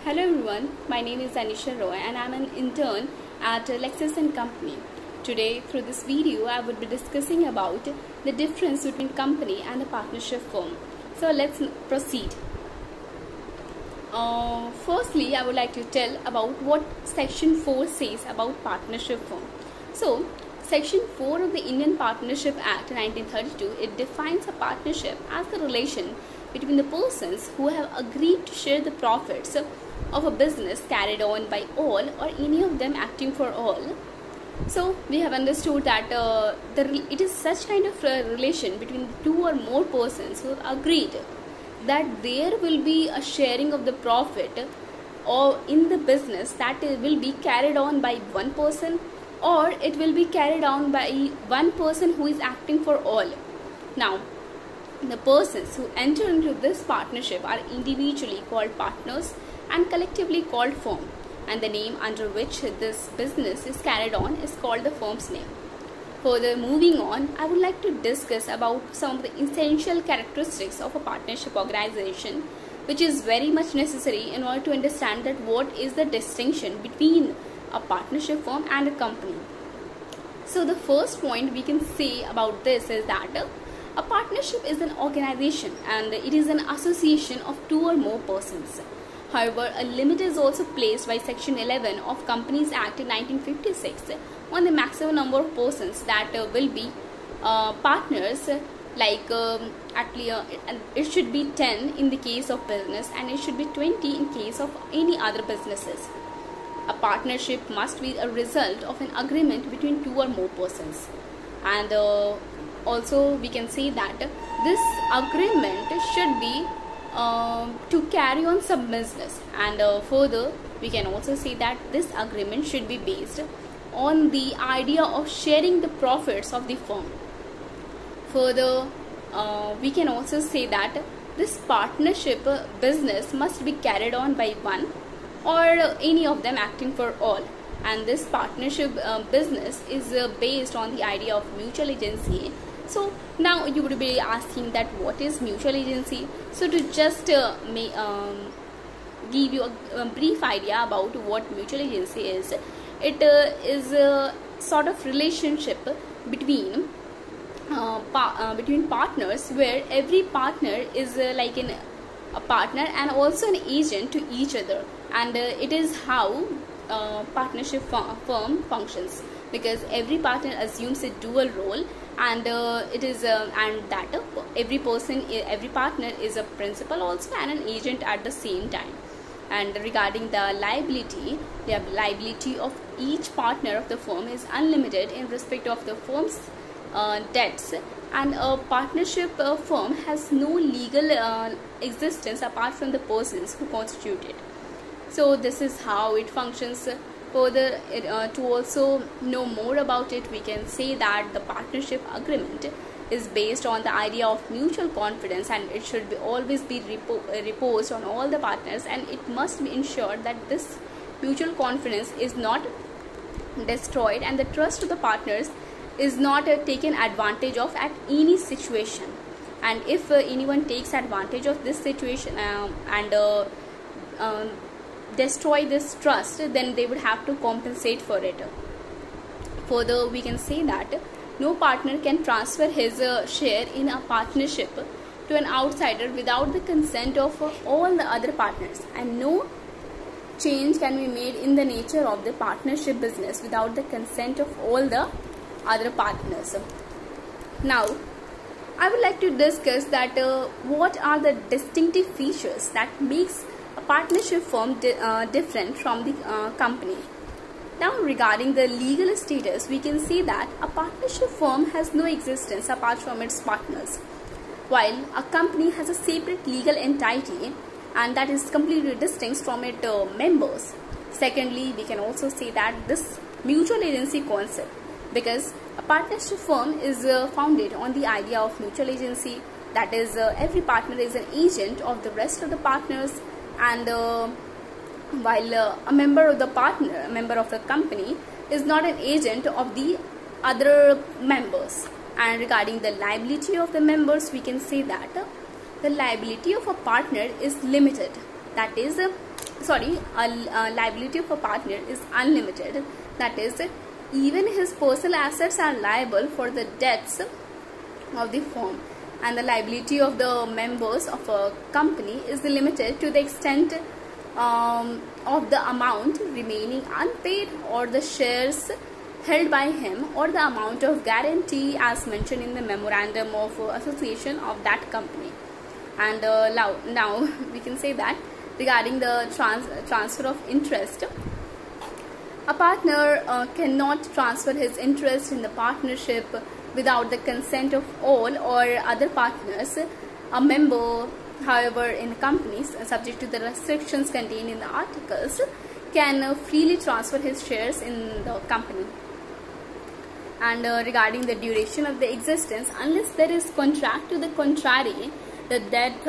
Hello everyone, my name is Anisha Roy and I am an intern at Lexis & Company. Today, through this video, I would be discussing about the difference between company and a partnership firm. So let's proceed. Firstly, I would like to tell about what Section 4 says about partnership firm. So, Section 4 of the Indian Partnership Act 1932, it defines a partnership as the relation between the persons who have agreed to share the profits of a business carried on by all or any of them acting for all. So we have understood that it is such kind of a relation between two or more persons who have agreed that there will be a sharing of the profit or in the business that will be carried on by one person, or it will be carried on by one person who is acting for all. Now, the persons who enter into this partnership are individually called partners and collectively called firm, and the name under which this business is carried on is called the firm's name. Further, moving on, I would like to discuss about some of the essential characteristics of a partnership organization, which is very much necessary in order to understand that what is the distinction between a partnership firm and a company. So the first point we can say about this is that a partnership is an organization and it is an association of two or more persons. However, a limit is also placed by Section 11 of Companies Act 1956 on the maximum number of persons that will be partners, like it should be 10 in the case of business and it should be 20 in case of any other businesses. A partnership must be a result of an agreement between two or more persons, and also we can say that this agreement should be to carry on some business, and further we can also say that this agreement should be based on the idea of sharing the profits of the firm. Further, we can also say that this partnership business must be carried on by one or any of them acting for all, and this partnership business is based on the idea of mutual agency. So now you would be asking that what is mutual agency. So to just give you a brief idea about what mutual agency is, it is a sort of relationship between partners where every partner is like a partner and also an agent to each other, and it is how partnership firm functions, because every partner assumes a dual role, and it is and that every partner is a principal also and an agent at the same time. And regarding the liability of each partner of the firm is unlimited in respect of the firm's debts, and a partnership firm has no legal existence apart from the persons who constitute it. So this is how it functions. Further, to also know more about it, we can say that the partnership agreement is based on the idea of mutual confidence, and it should always be reposed on all the partners, and it must be ensured that this mutual confidence is not destroyed and the trust of the partners is not taken advantage of at any situation. And if anyone takes advantage of this situation and destroy this trust, then they would have to compensate for it. Further, we can say that no partner can transfer his share in a partnership to an outsider without the consent of all the other partners, and no change can be made in the nature of the partnership business without the consent of all the other partners. Now, I would like to discuss that what are the distinctive features that makes a partnership firm different from the company. Now, regarding the legal status, we can say that a partnership firm has no existence apart from its partners, while a company has a separate legal entity and that is completely distinct from its members. Secondly, we can also say that this mutual agency concept, because a partnership firm is founded on the idea of mutual agency, that is every partner is an agent of the rest of the partners, and while a member of the company is not an agent of the other members. And regarding the liability of the members, we can say that the liability of a partner is limited, that is liability of a partner is unlimited. That is, even his personal assets are liable for the debts of the firm, and the liability of the members of a company is limited to the extent of the amount remaining unpaid or the shares held by him or the amount of guarantee as mentioned in the memorandum of association of that company. And now we can say that regarding the transfer of interest, a partner cannot transfer his interest in the partnership without the consent of all or other partners. A member, however, in companies subject to the restrictions contained in the articles can freely transfer his shares in the company. And regarding the duration of the existence, unless there is contract to the contrary, the death,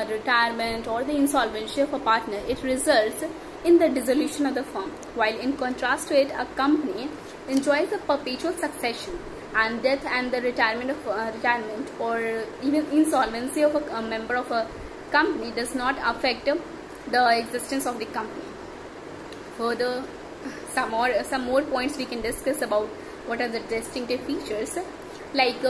retirement or the insolvency of a partner, it results in the dissolution of the firm. While in contrast to it, a company enjoys a perpetual succession, and death and the retirement or even insolvency of a member of a company does not affect the existence of the company. Further, some more points we can discuss about what are the distinctive features, like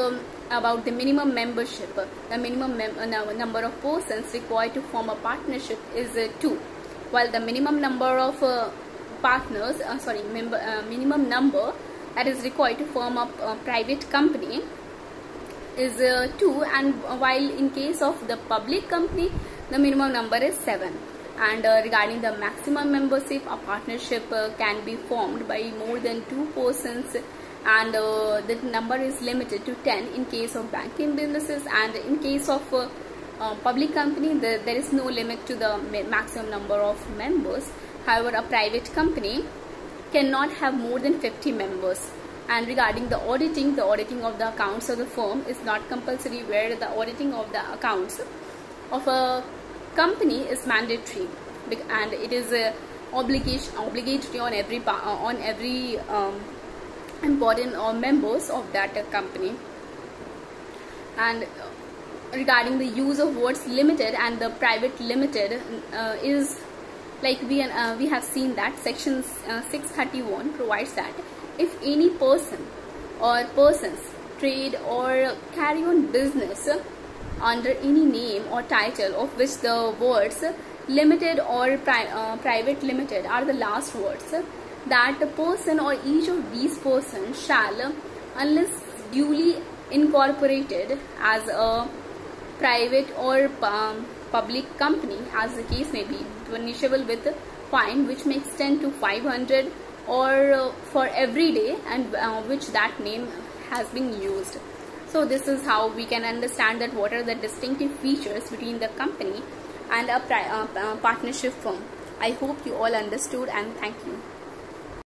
about the minimum membership. The minimum number of persons required to form a partnership is 2, while the minimum number of minimum number that is required to form a private company is 2, and while in case of the public company the minimum number is 7. And regarding the maximum membership, a partnership can be formed by more than 2 persons, and the number is limited to 10 in case of banking businesses, and in case of public company there is no limit to the maximum number of members. However, a private company cannot have more than 50 members. And regarding the auditing of the accounts of the firm is not compulsory, where the auditing of the accounts of a company is mandatory, and it is obligatory on every important members of that company. And regarding the use of words limited and the private limited is like we have seen that section 631 provides that if any person or persons trade or carry on business under any name or title of which the words limited or private limited are the last words, that the person or each of these persons shall, unless duly incorporated as a private or public company as the case may be, punishable with a fine which may extend to 500 or for every day and which that name has been used. So this is how we can understand that what are the distinctive features between the company and a partnership firm. I hope you all understood, and thank you.